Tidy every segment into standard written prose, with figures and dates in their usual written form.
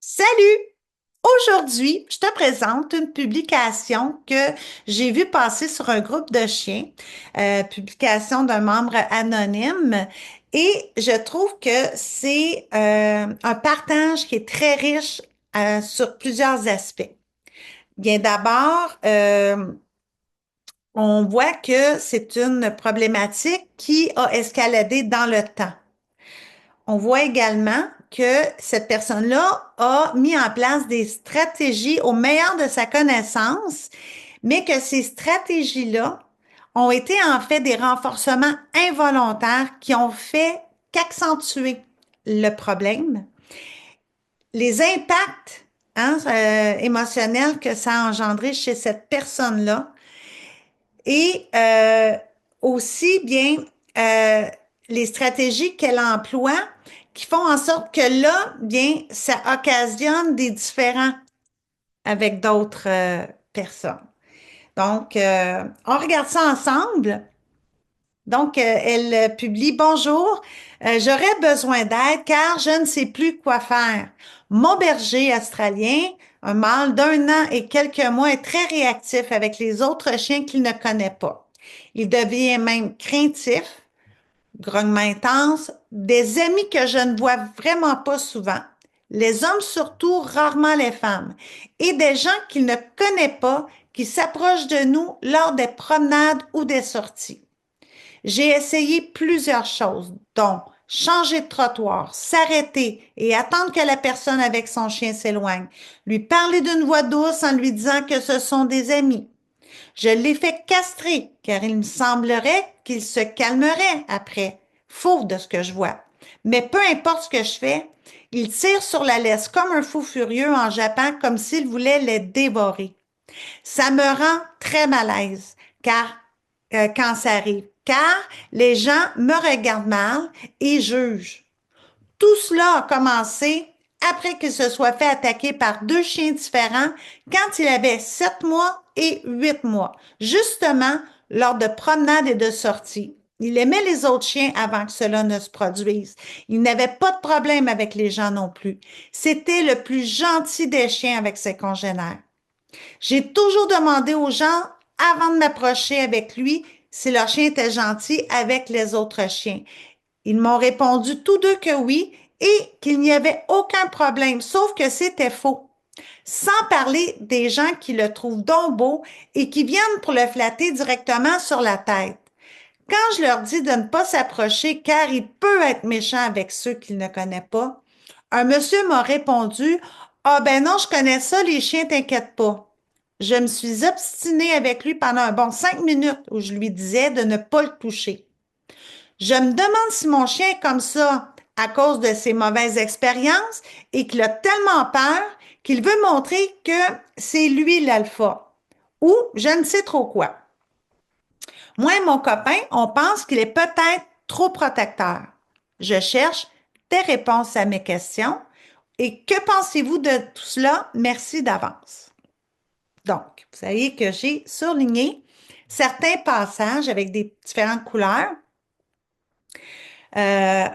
Salut! Aujourd'hui, je te présente une publication que j'ai vue passer sur un groupe de chiens, publication d'un membre anonyme, et je trouve que c'est un partage qui est très riche sur plusieurs aspects. Bien d'abord, on voit que c'est une problématique qui a escaladé dans le temps. On voit également que cette personne-là a mis en place des stratégies au meilleur de sa connaissance, mais que ces stratégies-là ont été en fait des renforcements involontaires qui ont fait qu'accentuer le problème. Les impacts émotionnels que ça a engendré chez cette personne-là et aussi bien euh, les stratégies qu'elle emploie qui font en sorte que là, bien, ça occasionne des différends avec d'autres personnes. Donc, on regarde ça ensemble. Donc, elle publie Bonjour, j'aurais besoin d'aide car je ne sais plus quoi faire. Mon berger australien, un mâle d'1 an et quelques mois, est très réactif avec les autres chiens qu'il ne connaît pas. Il devient même craintif, grognement intense, des amis que je ne vois vraiment pas souvent, les hommes surtout, rarement les femmes, et des gens qu'il ne connaît pas qui s'approchent de nous lors des promenades ou des sorties. J'ai essayé plusieurs choses, dont changer de trottoir, s'arrêter et attendre que la personne avec son chien s'éloigne, lui parler d'une voix douce en lui disant que ce sont des amis. Je l'ai fait castrer car il me semblerait qu'il se calmerait après. Faux de ce que je vois. Mais peu importe ce que je fais, il tire sur la laisse comme un fou furieux en jappant comme s'il voulait les dévorer. Ça me rend très mal à l'aise car quand ça arrive, car les gens me regardent mal et jugent. Tout cela a commencé après qu'il se soit fait attaquer par deux chiens différents quand il avait 7 mois et 8 mois, justement lors de promenades et de sorties. Il aimait les autres chiens avant que cela ne se produise. Il n'avait pas de problème avec les gens non plus. C'était le plus gentil des chiens avec ses congénères. J'ai toujours demandé aux gens, avant de m'approcher avec lui, si leur chien était gentil avec les autres chiens. Ils m'ont répondu tous deux que oui et qu'il n'y avait aucun problème, sauf que c'était faux. Sans parler des gens qui le trouvent donc beau et qui viennent pour le flatter directement sur la tête. Quand je leur dis de ne pas s'approcher car il peut être méchant avec ceux qu'il ne connaît pas, un monsieur m'a répondu, ah ben non, je connais ça, les chiens, t'inquiète pas. Je me suis obstinée avec lui pendant un bon 5 minutes où je lui disais de ne pas le toucher. Je me demande si mon chien est comme ça à cause de ses mauvaises expériences et qu'il a tellement peur qu'il veut montrer que c'est lui l'alpha. Ou je ne sais trop quoi. Moi et mon copain, on pense qu'il est peut-être trop protecteur. Je cherche des réponses à mes questions. Et que pensez-vous de tout cela? Merci d'avance. Donc, vous savez que j'ai surligné certains passages avec des différentes couleurs. Euh,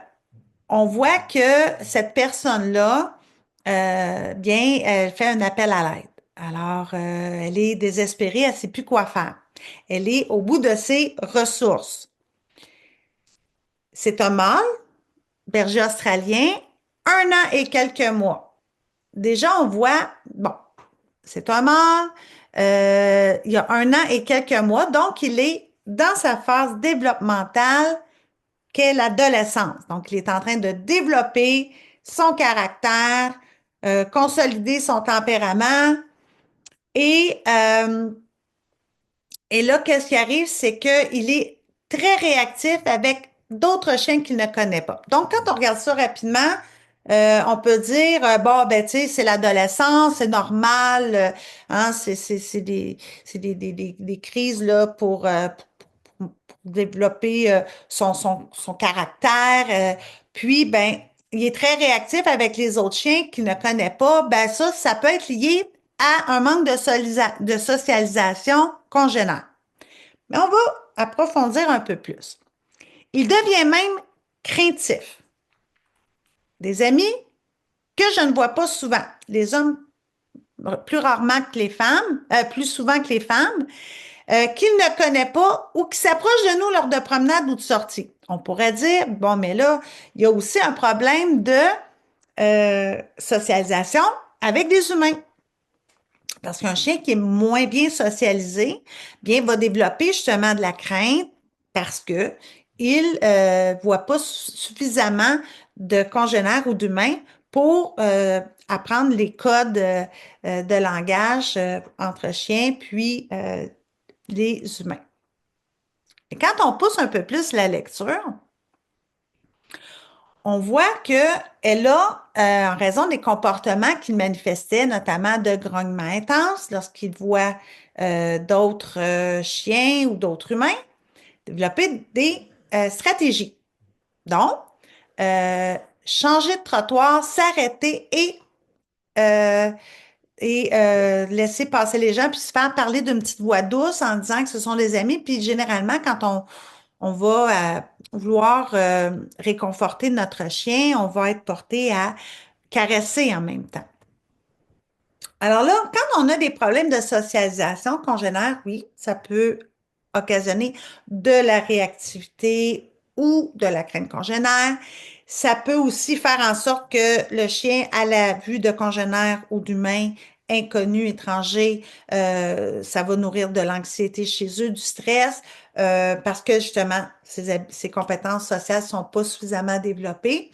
on voit que cette personne-là, bien, elle fait un appel à l'aide. Alors, elle est désespérée, elle ne sait plus quoi faire. Elle est au bout de ses ressources. C'est un mâle, berger australien, 1 an et quelques mois. Déjà, on voit, bon, c'est un mâle, il y a 1 an et quelques mois, donc il est dans sa phase développementale qu'est l'adolescence. Donc, il est en train de développer son caractère, consolider son tempérament. Et, euh, et là, qu'est-ce qui arrive, c'est qu'il est très réactif avec d'autres chiens qu'il ne connaît pas. Donc, quand on regarde ça rapidement, on peut dire, bon, ben, tu sais, c'est l'adolescence, c'est normal, hein, c'est des crises là pour développer son caractère. Puis, ben, il est très réactif avec les autres chiens qu'il ne connaît pas. Ben, ça peut être lié à un manque de socialisation congénère. Mais on va approfondir un peu plus. Il devient même craintif. Des amis? que je ne vois pas souvent. Les hommes plus rarement que les femmes, plus souvent que les femmes, qu'il ne connaît pas ou qui s'approche de nous lors de promenade ou de sortie. On pourrait dire, bon, mais là, il y a aussi un problème de socialisation avec des humains. Parce qu'un chien qui est moins bien socialisé, bien, va développer justement de la crainte parce que il voit pas suffisamment de congénères ou d'humains pour apprendre les codes de langage entre chiens puis les humains. Et quand on pousse un peu plus la lecture, on voit qu'elle a, en raison des comportements qu'il manifestait, notamment de grognement intense lorsqu'il voit d'autres chiens ou d'autres humains, développer des stratégies. Donc, euh, changer de trottoir, s'arrêter euh, et laisser passer les gens, puis se faire parler d'une petite voix douce en disant que ce sont des amis. Puis généralement, quand on va vouloir réconforter notre chien, on va être porté à caresser en même temps. Alors là, quand on a des problèmes de socialisation congénère, oui, ça peut occasionner de la réactivité ou de la crainte congénère. Ça peut aussi faire en sorte que le chien, à la vue de congénères ou d'humains inconnus, étrangers, ça va nourrir de l'anxiété chez eux, du stress, parce que justement, ces compétences sociales sont pas suffisamment développées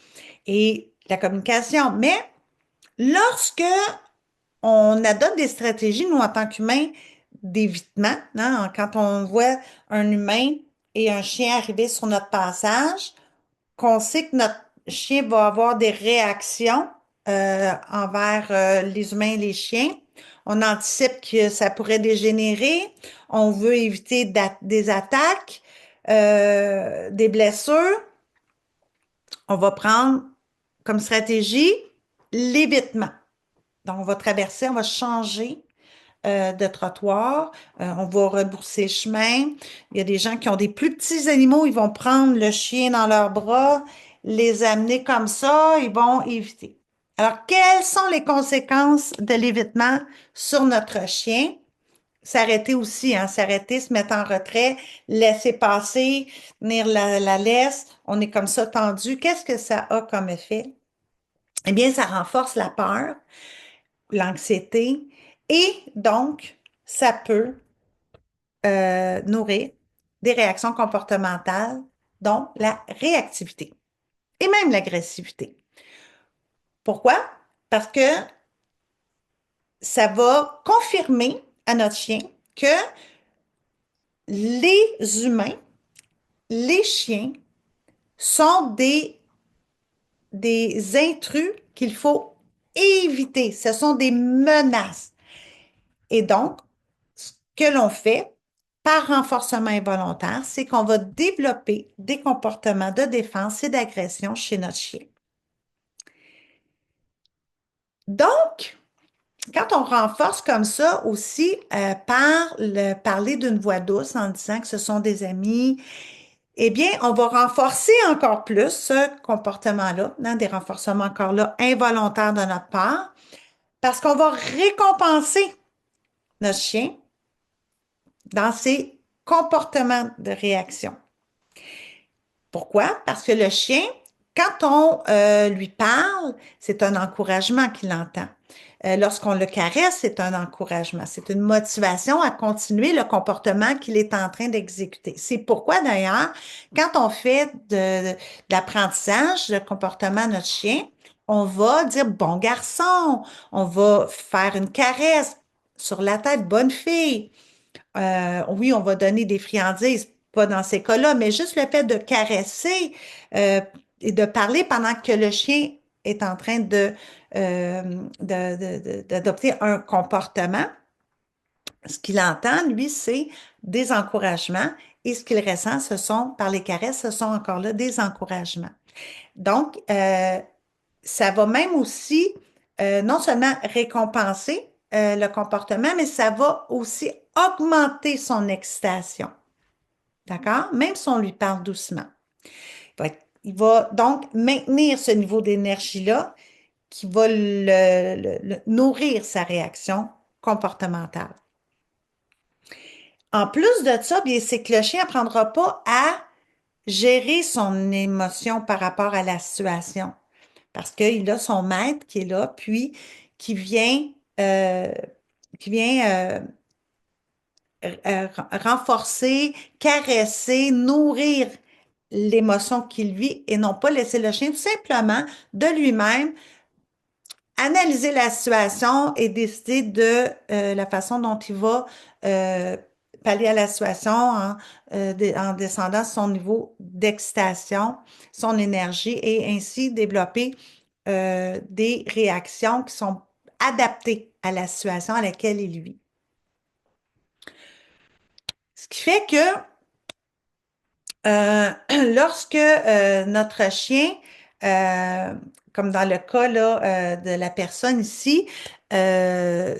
et la communication. Mais lorsque on adopte des stratégies, nous, en tant qu'humains, d'évitement, hein, quand on voit un humain et un chien arriver sur notre passage, qu'on sait que notre chien va avoir des réactions envers les humains et les chiens. On anticipe que ça pourrait dégénérer. On veut éviter des attaques, des blessures. On va prendre comme stratégie l'évitement. Donc, on va traverser, on va changer de trottoir, on va rebourser le chemin. Il y a des gens qui ont des plus petits animaux, ils vont prendre le chien dans leurs bras, les amener comme ça, ils vont éviter. Alors, quelles sont les conséquences de l'évitement sur notre chien? S'arrêter aussi, hein, s'arrêter, se mettre en retrait, laisser passer, tenir la laisse, on est comme ça tendu. Qu'est-ce que ça a comme effet? Eh bien, ça renforce la peur, l'anxiété et donc, ça peut nourrir des réactions comportementales, dont la réactivité et même l'agressivité. Pourquoi? Parce que ça va confirmer à notre chien que les humains, les chiens sont des intrus qu'il faut éviter. Ce sont des menaces. Et donc, ce que l'on fait par renforcement involontaire, c'est qu'on va développer des comportements de défense et d'agression chez notre chien. Donc, quand on renforce comme ça aussi par le parler d'une voix douce en disant que ce sont des amis, eh bien, on va renforcer encore plus ce comportement-là, hein, des renforcements encore là involontaires de notre part, parce qu'on va récompenser notre chien dans ses comportements de réaction. Pourquoi? Parce que le chien, quand on lui parle, c'est un encouragement qu'il entend. Lorsqu'on le caresse, c'est un encouragement. C'est une motivation à continuer le comportement qu'il est en train d'exécuter. C'est pourquoi, d'ailleurs, quand on fait de l'apprentissage de comportement à notre chien, on va dire bon garçon, on va faire une caresse sur la tête, bonne fille. Oui, on va donner des friandises, pas dans ces cas-là, mais juste le fait de caresser et de parler pendant que le chien est en train d'adopter un comportement, ce qu'il entend, lui, c'est des encouragements et ce qu'il ressent, ce sont, par les caresses, ce sont encore là des encouragements. Donc, ça va même aussi non seulement récompenser le comportement, mais ça va aussi augmenter son excitation. D'accord? Même si on lui parle doucement. Il va donc maintenir ce niveau d'énergie-là qui va nourrir sa réaction comportementale. En plus de ça, bien, c'est que le chien n'apprendra pas à gérer son émotion par rapport à la situation. Parce qu'il a son maître qui est là, puis qui vient, euh, qui vient renforcer, caresser, nourrir l'émotion qu'il vit et non pas laisser le chien tout simplement de lui-même analyser la situation et décider de la façon dont il va euh, pallier à la situation en descendant son niveau d'excitation, son énergie et ainsi développer des réactions qui sont adaptées à la situation à laquelle il vit. Ce qui fait que lorsque notre chien, euh, comme dans le cas là, de la personne ici, euh,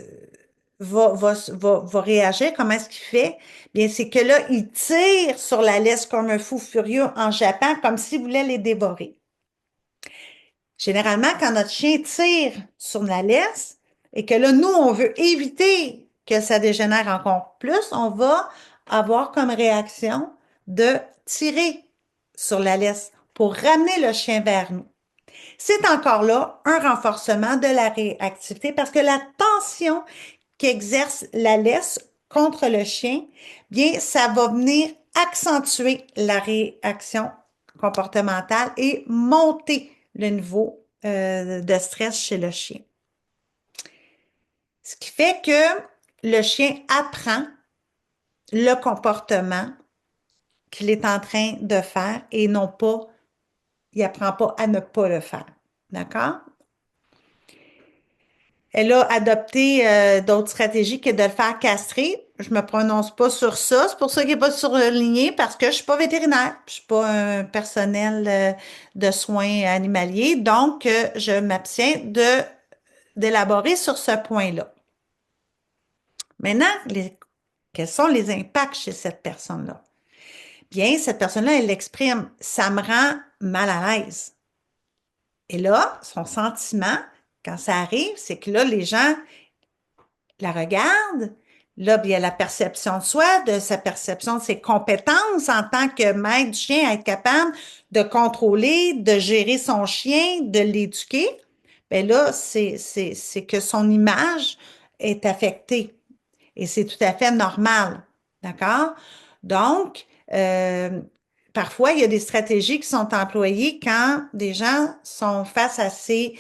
va réagir, comment est-ce qu'il fait? Bien, c'est que là, il tire sur la laisse comme un fou furieux en jappant, comme s'il voulait les dévorer. Généralement, quand notre chien tire sur la laisse et que là, nous, on veut éviter que ça dégénère encore plus, on va avoir comme réaction de tirer sur la laisse pour ramener le chien vers nous. C'est encore là un renforcement de la réactivité parce que la tension qu'exerce la laisse contre le chien, bien, ça va venir accentuer la réaction comportementale et monter le niveau de stress chez le chien. Ce qui fait que le chien apprend le comportement qu'il est en train de faire et non pas, il apprend pas à ne pas le faire. D'accord? Elle a adopté d'autres stratégies que de le faire castrer. Je me prononce pas sur ça. C'est pour ça qu'il n'est pas surligné parce que je suis pas vétérinaire. Je suis pas un personnel de soins animaliers. Donc, je m'abstiens d'élaborer sur ce point-là. Maintenant, quels sont les impacts chez cette personne-là? Bien, cette personne-là, elle l'exprime. Ça me rend mal à l'aise. Et là, son sentiment, quand ça arrive, c'est que là, les gens la regarde. Là, il y a la perception de soi, de sa perception de ses compétences en tant que maître du chien, à être capable de contrôler, de gérer son chien, de l'éduquer. Bien là, c'est que son image est affectée et c'est tout à fait normal. D'accord? Donc, parfois, il y a des stratégies qui sont employées quand des gens sont face à ces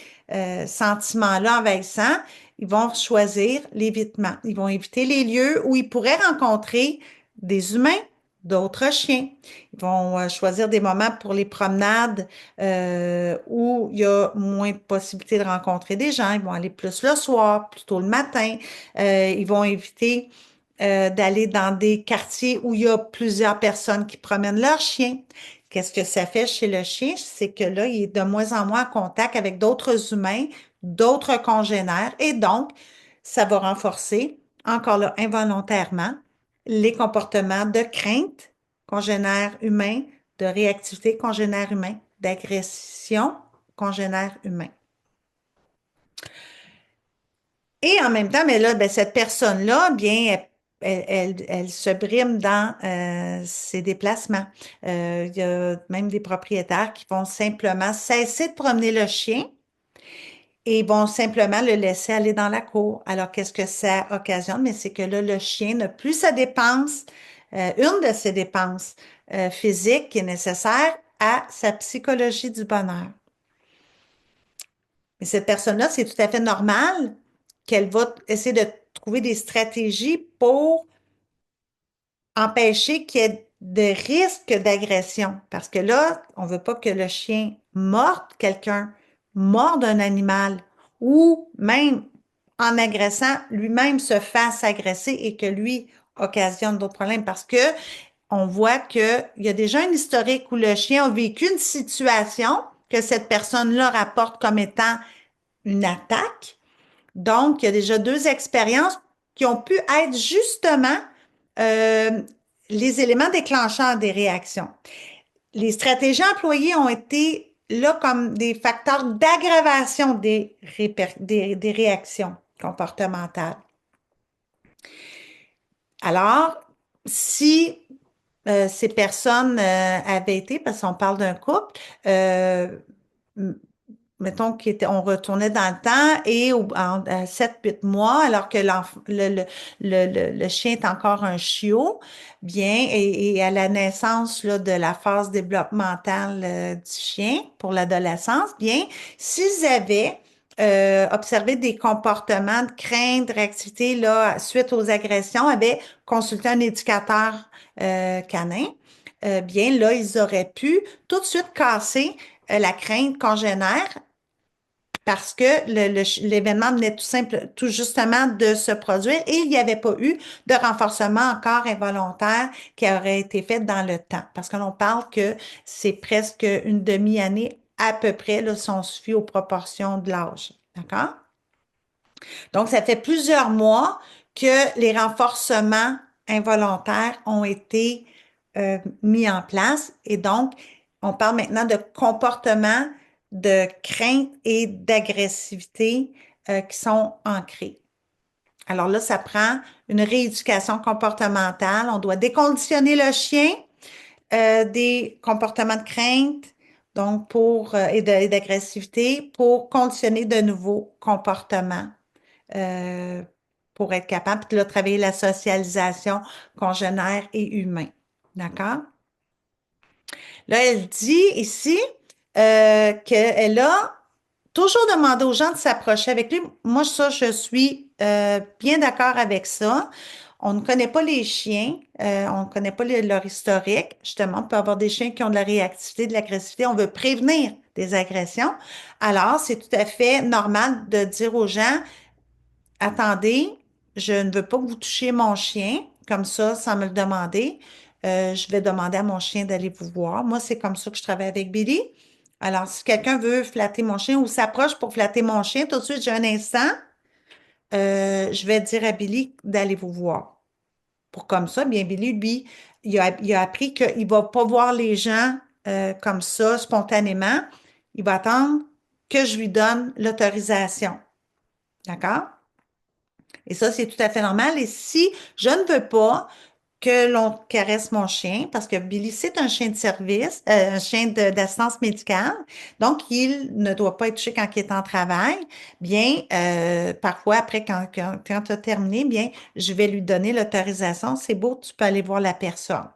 sentiments-là envahissants. Ils vont choisir l'évitement. Ils vont éviter les lieux où ils pourraient rencontrer des humains, d'autres chiens. Ils vont choisir des moments pour les promenades où il y a moins de possibilités de rencontrer des gens. Ils vont aller plus le soir, plutôt le matin. Ils vont éviter d'aller dans des quartiers où il y a plusieurs personnes qui promènent leurs chiens. Qu'est-ce que ça fait chez le chien? C'est que là, il est de moins en moins en contact avec d'autres humains, d'autres congénères, et donc, ça va renforcer, encore là, involontairement, les comportements de crainte congénère humain, de réactivité congénère humain, d'agression congénère humain. Et en même temps, mais là, ben, cette personne-là, bien, elle se brime dans ses déplacements. Il y a même des propriétaires qui vont simplement cesser de promener le chien et vont simplement le laisser aller dans la cour. Alors, qu'est-ce que ça occasionne? Mais c'est que là, le chien n'a plus sa dépense, une de ses dépenses physiques qui est nécessaire à sa psychologie du bonheur. Mais cette personne-là, c'est tout à fait normal qu'elle va essayer de trouver des stratégies pour empêcher qu'il y ait de risques d'agression. Parce que là, on ne veut pas que le chien morde quelqu'un, morde un animal, ou même en agressant, lui-même se fasse agresser et que lui occasionne d'autres problèmes. Parce que on voit qu'il y a déjà un historique où le chien a vécu une situation que cette personne-là rapporte comme étant une attaque. Donc, il y a déjà deux expériences qui ont pu être justement euh, les éléments déclencheurs des réactions. Les stratégies employées ont été là comme des facteurs d'aggravation des réactions comportementales. Alors, si ces personnes avaient été, parce qu'on parle d'un couple, m- mettons on retournait dans le temps et à 7-8 mois, alors que le chien est encore un chiot, bien, et à la naissance là, de la phase développementale du chien pour l'adolescence, bien, s'ils avaient observé des comportements de crainte, de réactivité là, suite aux agressions, avaient consulté un éducateur canin, bien là, ils auraient pu tout de suite casser la crainte congénère parce que l'événement venait tout justement de se produire et il n'y avait pas eu de renforcement encore involontaire qui aurait été fait dans le temps. Parce que l'on parle que c'est presque une demi-année à peu près, là, si on se fie aux proportions de l'âge. D'accord? Donc, ça fait plusieurs mois que les renforcements involontaires ont été mis en place et donc, on parle maintenant de comportements de crainte et d'agressivité qui sont ancrés. Alors là, ça prend une rééducation comportementale. On doit déconditionner le chien des comportements de crainte donc et d'agressivité pour conditionner de nouveaux comportements euh, pour être capable de travailler la socialisation congénère et humain. D'accord? Là, elle dit ici qu'elle a toujours demandé aux gens de s'approcher avec lui. Moi, ça, je suis bien d'accord avec ça. On ne connaît pas les chiens, on ne connaît pas leur historique. Justement, on peut avoir des chiens qui ont de la réactivité, de l'agressivité. On veut prévenir des agressions. Alors, c'est tout à fait normal de dire aux gens, attendez, je ne veux pas que vous touchiez mon chien comme ça sans me le demander. Je vais demander à mon chien d'aller vous voir. Moi, c'est comme ça que je travaille avec Billy. Alors, si quelqu'un veut flatter mon chien ou s'approche pour flatter mon chien, tout de suite, j'ai un instant, je vais dire à Billy d'aller vous voir. Pour comme ça, bien, Billy, lui, il a appris qu'il ne va pas voir les gens comme ça, spontanément. Il va attendre que je lui donne l'autorisation. D'accord? Et ça, c'est tout à fait normal. Et si je ne veux pas que l'on caresse mon chien, parce que Billy, c'est un chien de service, un chien d'assistance médicale, donc il ne doit pas être touché quand il est en travail, bien, parfois, après, quand tu as terminé, bien, je vais lui donner l'autorisation. C'est beau, tu peux aller voir la personne.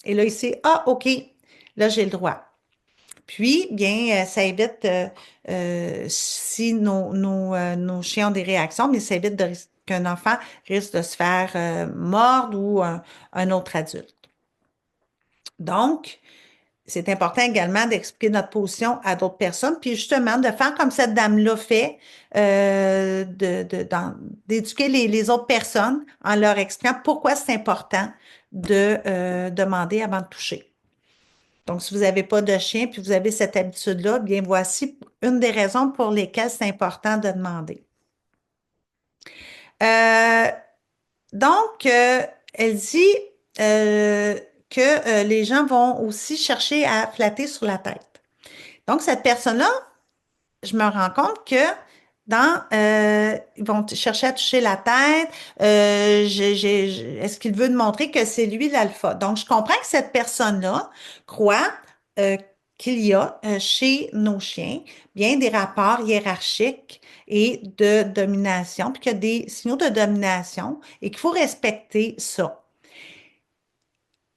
Et là, il sait, ah, OK, là, j'ai le droit. Puis, bien, ça évite, si nos chiens ont des réactions, mais ça évite qu'un enfant risque de se faire mordre ou un autre adulte. Donc, c'est important également d'expliquer notre position à d'autres personnes, puis justement de faire comme cette dame-là fait, d'éduquer les autres personnes en leur expliquant pourquoi c'est important de demander avant de toucher. Donc, si vous n'avez pas de chien puis vous avez cette habitude-là, bien voici une des raisons pour lesquelles c'est important de demander. Euh, donc, elle dit euh, que les gens vont aussi chercher à flatter sur la tête. Donc, cette personne-là, je me rends compte que ils vont chercher à toucher la tête. Est-ce qu'il veut montrer que c'est lui l'alpha? Donc, je comprends que cette personne-là croit euh, qu'il y a chez nos chiens bien des rapports hiérarchiques et de domination, puis qu'il y a des signaux de domination et qu'il faut respecter ça.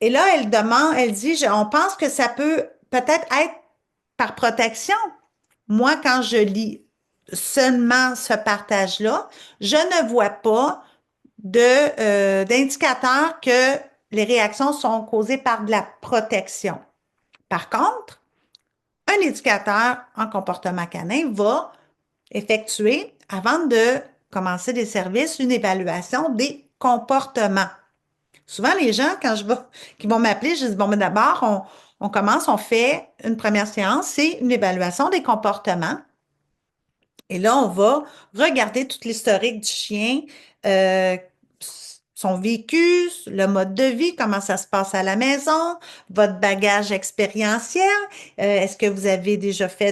Et là, elle dit, on pense que ça peut peut-être être par protection. Moi, quand je lis seulement ce partage-là, je ne vois pas d'indicateur que les réactions sont causées par de la protection. Par contre, un éducateur en comportement canin va effectuer, avant de commencer des services, une évaluation des comportements. Souvent, les gens, qui vont m'appeler, je dis, bon, mais d'abord, on commence, on fait une première séance, c'est une évaluation des comportements. Et là, on va regarder toute l'historique du chien, son vécu, le mode de vie, comment ça se passe à la maison, votre bagage expérientiel. Est-ce que vous avez déjà fait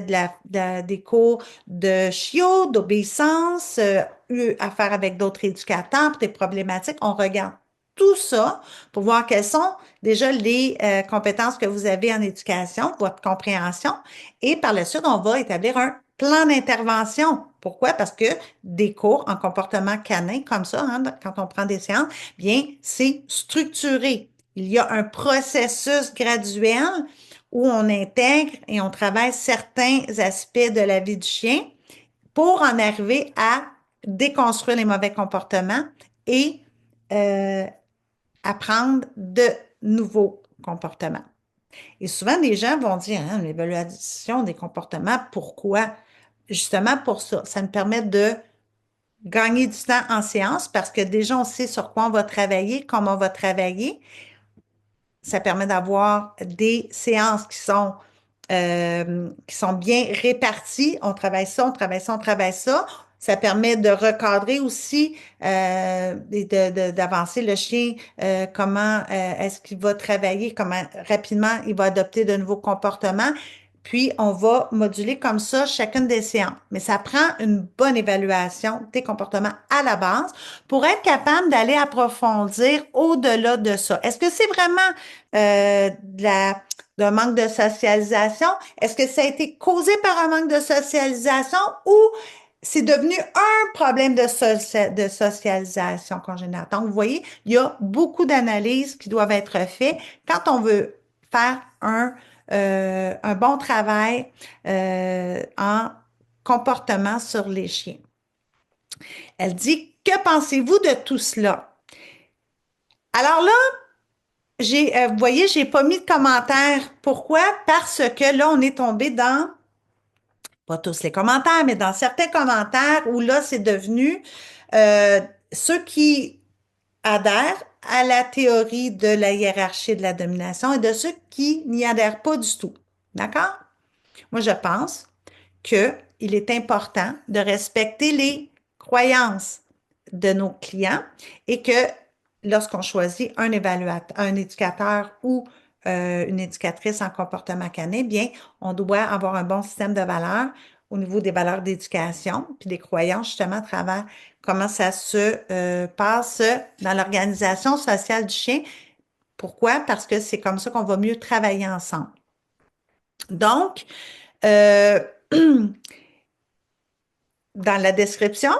des cours de chiot, d'obéissance, eu affaire avec d'autres éducateurs pour des problématiques? On regarde tout ça pour voir quelles sont déjà les compétences que vous avez en éducation, votre compréhension, et par la suite, on va établir un plan d'intervention. Pourquoi? Parce que des cours en comportement canin, comme ça, hein, quand on prend des séances, bien, c'est structuré. Il y a un processus graduel où on intègre et on travaille certains aspects de la vie du chien pour en arriver à déconstruire les mauvais comportements et euh, apprendre de nouveaux comportements. Et souvent, les gens vont dire, hein, l'évaluation des comportements, pourquoi? Justement pour ça. Ça nous permet de gagner du temps en séance parce que déjà, on sait sur quoi on va travailler, comment on va travailler. Ça permet d'avoir des séances qui sont bien réparties. On travaille ça, on travaille ça, on travaille ça. Ça permet de recadrer aussi et d'avancer le chien, comment est-ce qu'il va travailler, comment rapidement il va adopter de nouveaux comportements. Puis, on va moduler comme ça chacune des séances. Mais ça prend une bonne évaluation des comportements à la base pour être capable d'aller approfondir au-delà de ça. Est-ce que c'est vraiment d'un manque de socialisation? Est-ce que ça a été causé par un manque de socialisation ou c'est devenu un problème de socialisation congénitale? Donc, vous voyez, il y a beaucoup d'analyses qui doivent être faites quand on veut faire un bon travail en comportement sur les chiens. Elle dit, que pensez-vous de tout cela? Alors là, vous voyez, j'ai pas mis de commentaire. Pourquoi? Parce que là, on est tombé dans, pas tous les commentaires, mais dans certains commentaires où là, c'est devenu ceux qui adhèrent à la théorie de la hiérarchie de la domination et de ceux qui n'y adhèrent pas du tout. D'accord? Moi, je pense qu'il est important de respecter les croyances de nos clients et que lorsqu'on choisit un évaluateur, un éducateur ou une éducatrice en comportement canin, bien, on doit avoir un bon système de valeurs au niveau des valeurs d'éducation, puis des croyances justement à travers comment ça se passe dans l'organisation sociale du chien. Pourquoi? Parce que c'est comme ça qu'on va mieux travailler ensemble. Donc, euh, dans la description,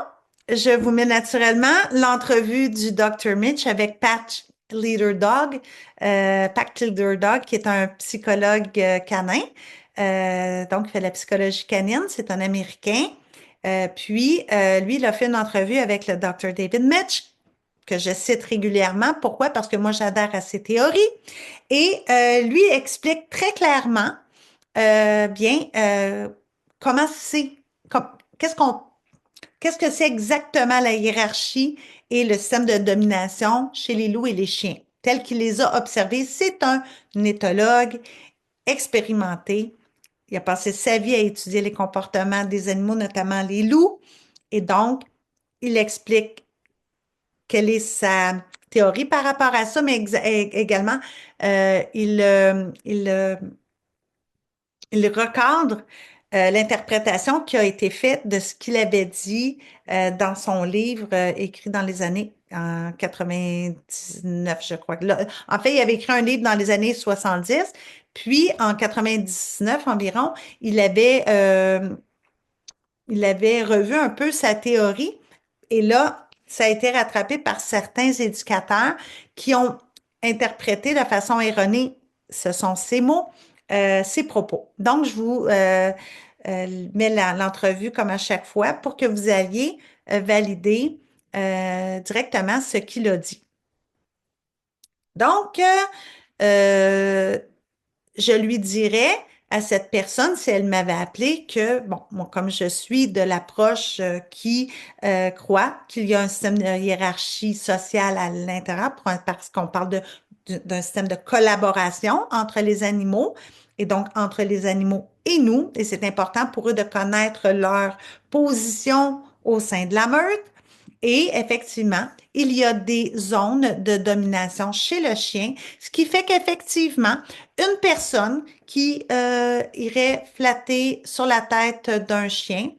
je vous mets naturellement l'entrevue du Dr. Mitch avec Pat Leader Dog, qui est un psychologue canin. Donc, il fait la psychologie canine, c'est un Américain. Lui, il a fait une entrevue avec le Dr. David Mitch, que je cite régulièrement. Pourquoi? Parce que moi, j'adhère à ses théories. Et lui explique très clairement, bien, comment c'est, qu'est-ce qu'on qu'est-ce que c'est exactement la hiérarchie et le système de domination chez les loups et les chiens? Tel qu'il les a observés, c'est un éthologue expérimenté. Il a passé sa vie à étudier les comportements des animaux, notamment les loups, et donc, il explique quelle est sa théorie par rapport à ça, mais également, il recadre l'interprétation qui a été faite de ce qu'il avait dit dans son livre écrit dans les années en 99, je crois. Là, en fait, il avait écrit un livre dans les années 70, puis en 99 environ, il avait revu un peu sa théorie et là, ça a été rattrapé par certains éducateurs qui ont interprété de façon erronée, ce sont ses mots, ses propos. Donc, je vous mets l'entrevue comme à chaque fois pour que vous alliez valider directement ce qu'il a dit. Donc, je lui dirais à cette personne, si elle m'avait appelé, que, bon, moi, comme je suis de l'approche qui croit qu'il y a un système de hiérarchie sociale à l'intérieur, parce qu'on parle d'un système de collaboration entre les animaux, et donc entre les animaux et nous, et c'est important pour eux de connaître leur position au sein de la meute, Et effectivement, il y a des zones de domination chez le chien, ce qui fait qu'effectivement, une personne qui irait flatter sur la tête d'un chien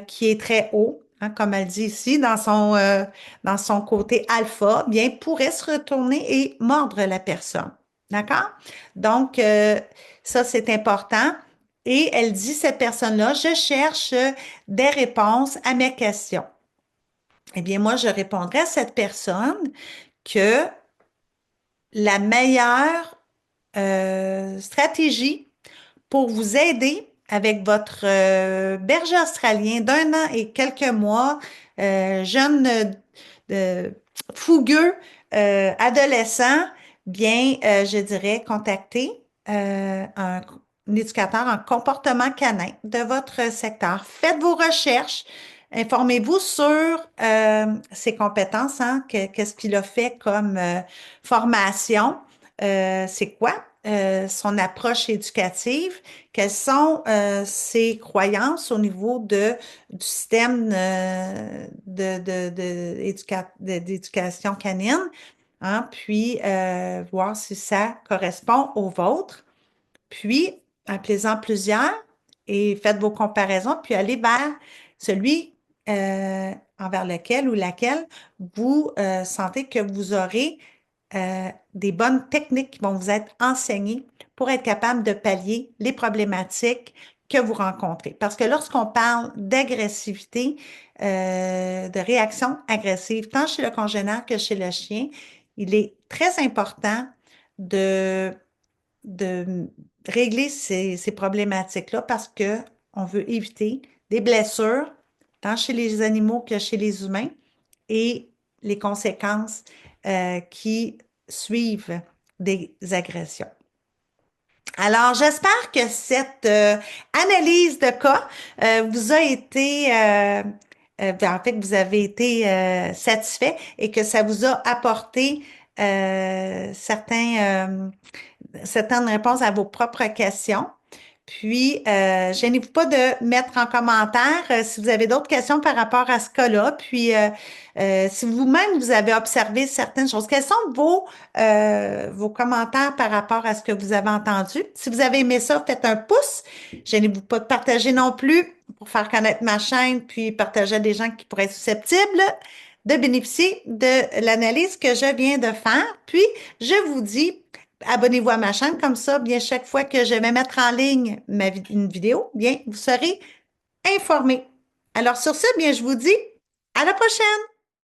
qui est très haut, hein, comme elle dit ici, dans son côté alpha, bien, pourrait se retourner et mordre la personne. D'accord? Donc, ça, c'est important. Et elle dit, cette personne-là, je cherche des réponses à mes questions. Eh bien, moi, je répondrais à cette personne que la meilleure stratégie pour vous aider avec votre berger australien d'1 an et quelques mois, jeune, euh, fougueux, adolescent, bien, je dirais, contacter un éducateur en comportement canin de votre secteur. Faites vos recherches. Informez-vous sur ses compétences, hein, qu'est-ce qu'il a fait comme formation, c'est quoi son approche éducative, quelles sont ses croyances au niveau du système d'éducation canine, hein, puis voir si ça correspond au vôtre. Puis, appelez-en plusieurs et faites vos comparaisons, puis allez vers celui envers lequel ou laquelle vous sentez que vous aurez des bonnes techniques qui vont vous être enseignées pour être capable de pallier les problématiques que vous rencontrez. Parce que lorsqu'on parle d'agressivité, de réaction agressive, tant chez le congénère que chez le chien, il est très important de de régler ces problématiques-là parce que on veut éviter des blessures, tant chez les animaux que chez les humains, et les conséquences qui suivent des agressions. Alors, j'espère que cette analyse de cas vous a été, en fait, que vous avez été satisfait et que ça vous a apporté certaines réponses à vos propres questions. Puis, gênez-vous pas de mettre en commentaire si vous avez d'autres questions par rapport à ce cas-là. Puis, si vous-même vous avez observé certaines choses, quels sont vos commentaires par rapport à ce que vous avez entendu? Si vous avez aimé ça, faites un pouce. Gênez-vous pas de partager non plus pour faire connaître ma chaîne, puis partager à des gens qui pourraient être susceptibles de bénéficier de l'analyse que je viens de faire. Puis, je vous dis abonnez-vous à ma chaîne, comme ça, bien, chaque fois que je vais mettre en ligne une vidéo, bien, vous serez informés. Alors, sur ce, bien, je vous dis à la prochaine!